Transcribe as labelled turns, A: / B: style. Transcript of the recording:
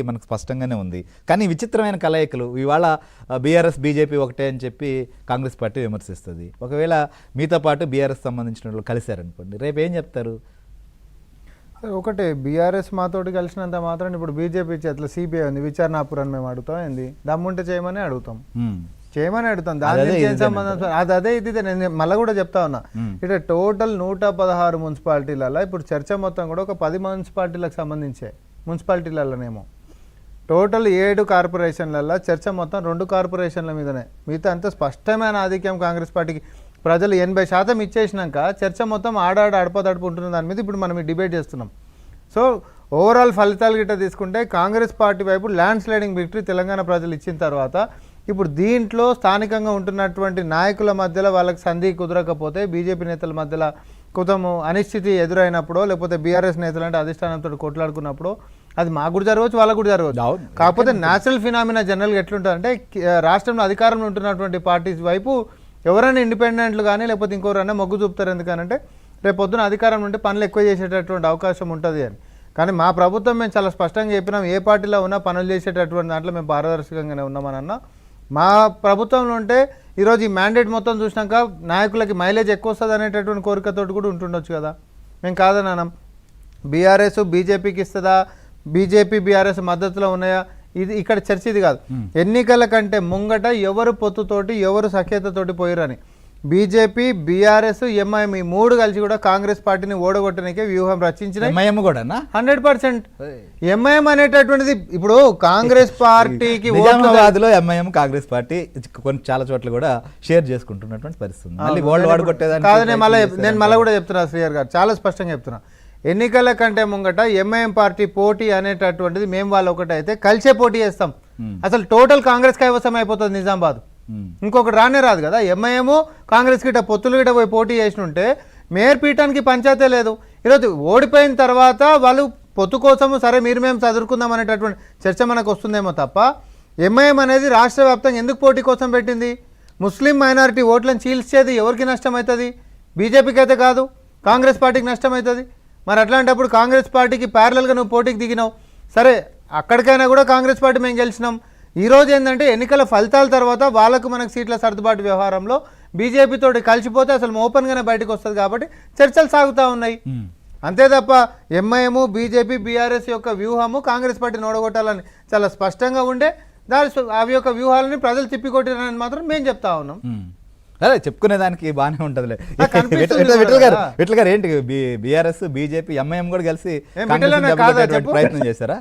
A: మనకు స్పష్టంగానే ఉంది. కానీ విచిత్రమైన కలయికలు ఇవాళ బీఆర్ఎస్ బీజేపీ ఒకటే అని చెప్పి కాంగ్రెస్ పార్టీ విమర్శిస్తుంది. ఒకవేళ మీతో పాటు బీఆర్ఎస్ సంబంధించిన వాళ్ళు కలిశారనుకోండి, రేపు ఏం చెప్తారు?
B: ఒకటే బీఆర్ఎస్ మాతోటి కలిసినంత మాత్రం ఇప్పుడు బీజేపీ చేతిలో సిబిఐ ఉంది, విచారణాపురం మేము అడుగుతాం. ఏంది దమ్ముంటే చేయమని అడుగుతాం, చేయమని అడుగుతాం. దాని ఏం సంబంధం? అదే ఇది నేను మళ్ళీ కూడా చెప్తా ఉన్నా. ఇట్లా టోటల్ 116 మున్సిపాలిటీలలో ఇప్పుడు చర్చ మొత్తం కూడా ఒక 10 మున్సిపాలిటీలకు సంబంధించే మున్సిపాలిటీలలోనేమో టోటల్ 7 కార్పొరేషన్లలో చర్చ మొత్తం 2 కార్పొరేషన్ల మీదనే. మిగతా అంత స్పష్టమైన ఆధిక్యం కాంగ్రెస్ పార్టీకి. ప్రజలు 80% ఇచ్చేసినాక చర్చ మొత్తం అడపదడుపు ఉంటున్న దాని మీద ఇప్పుడు మనం డిబేట్ చేస్తున్నాం. సో ఓవరాల్ ఫలితాలు గిట్ట తీసుకుంటే కాంగ్రెస్ పార్టీ వైపు ల్యాండ్ స్లైడింగ్ విక్టరీ తెలంగాణ ప్రజలు ఇచ్చిన తర్వాత ఇప్పుడు దీంట్లో స్థానికంగా ఉంటున్నటువంటి నాయకుల మధ్యలో వాళ్ళకి సంధి కుదరకపోతే, బీజేపీ నేతల మధ్యలో కొంచెం అనిశ్చితి ఎదురైనప్పుడు, లేకపోతే బీఆర్ఎస్ నేతలు అంటే అధిష్టానంతో కొట్లాడుకున్నప్పుడు అది మాకు కూడా జరగవచ్చు, వాళ్ళకు కూడా జరగవచ్చు. కాకపోతే న్యాచురల్ ఫినామినా జనరల్గా ఎట్లుంటుంది అంటే రాష్ట్రంలో అధికారంలో ఉంటున్నటువంటి పార్టీస్ వైపు ఎవరైనా ఇండిపెండెంట్లు కానీ లేకపోతే ఇంకోరైనా మొగ్గు చూపుతారు. ఎందుకనంటే రేపు పొద్దున అధికారం ఉంటే పనులు ఎక్కువ చేసేటటువంటి అవకాశం ఉంటుంది అని. కానీ మా ప్రభుత్వం మేము చాలా స్పష్టంగా చెప్పినాం, ఏ పార్టీలో ఉన్నా పనులు చేసేటటువంటి దాంట్లో మేము పారదర్శకంగానే ఉన్నామని అన్నా. మా ప్రభుత్వంలో ఉంటే ఈరోజు ఈ మ్యాండేట్ మొత్తం చూసినాక నాయకులకి మైలేజ్ ఎక్కువ వస్తుంది అనేటటువంటి కోరికతోటి కూడా ఉంటుండొచ్చు కదా. మేము కాదన్నాం. బీఆర్ఎస్ బీజేపీకి ఇస్తుందా, బీజేపీ బీఆర్ఎస్ మద్దతులో ఉన్నాయా, ఇది ఇక్కడ చర్చ ఇది కాదు. ఎన్నికల కంటే ముంగట ఎవరు పొత్తుతోటి ఎవరు సఖ్యతతోటి పోయిరని బీజేపీ బీఆర్ఎస్ ఎంఐఎం ఈ 3 కలిసి కూడా కాంగ్రెస్ పార్టీని ఓడగొట్టడానికే వ్యూహం రచించినాయి. 100% ఎంఐఎం అనేటటువంటిది ఇప్పుడు కాంగ్రెస్ పార్టీకి
A: ఎంఐఎం కాంగ్రెస్ పార్టీ కొన్ని చాలా చోట్ల కూడా షేర్ చేసుకుంటున్నటువంటి పరిస్థితి.
B: కాదు, నేను మళ్ళీ కూడా చెప్తున్నా శ్రీహర్ గారు, చాలా స్పష్టంగా చెప్తున్నా. ఎన్నికల కంటే ముంగట ఎంఐఎం పార్టీ పోటీ అనేటటువంటిది మేము వాళ్ళు ఒకటైతే కలిసే పోటీ చేస్తాం. అసలు టోటల్ కాంగ్రెస్ కైవసం అయిపోతుంది నిజామాబాద్. ఇంకొకటి రానే రాదు కదా. ఎంఐఎం కాంగ్రెస్ గిట్ట పొత్తులు గిట్ట పోయి పోటీ చేసినుంటే మేయర్ పీఠానికి పంచాయతీ లేదు. ఈరోజు ఓడిపోయిన తర్వాత వాళ్ళు పొత్తు కోసము సరే మీరు మేము చదువుకుందాం అనేటటువంటి చర్చ మనకు వస్తుందేమో తప్ప ఎంఐఎం అనేది రాష్ట్ర వ్యాప్తంగా ఎందుకు పోటీ కోసం పెట్టింది? ముస్లిం మైనారిటీ ఓట్లను చీల్చేది ఎవరికి నష్టం అవుతుంది? బీజేపీకి అయితే కాదు, కాంగ్రెస్ పార్టీకి నష్టం అవుతుంది. మరి అట్లాంటప్పుడు కాంగ్రెస్ పార్టీకి ప్యారలల్గా నువ్వు పోటీకి దిగినావు. సరే అక్కడికైనా కూడా కాంగ్రెస్ పార్టీ మేము గెలిచినాం. ఈరోజు ఏంటంటే ఎన్నికల ఫలితాల తర్వాత వాళ్ళకు మనకు సీట్ల సర్దుబాటు వ్యవహారంలో బీజేపీతో కలిసిపోతే అసలు ఓపెన్గానే బయటకు వస్తుంది కాబట్టి చర్చలు సాగుతూ ఉన్నాయి. అంతే తప్ప ఎంఐఎం బీజేపీ బీఆర్ఎస్ యొక్క వ్యూహము కాంగ్రెస్ పార్టీని ఓడగొట్టాలని చాలా స్పష్టంగా ఉండే అవి యొక్క వ్యూహాలని ప్రజలు తిప్పికొట్టిరని మాత్రం మేము చెప్తా ఉన్నాం.
A: అదే చెప్పుకునేదానికి బాగానే ఉంటుంది. విఠల్ గారు ఏంటి బీఆర్ఎస్ బీజేపీ ఎంఐఎం కూడా కలిసి ప్రయత్నం చేశారా?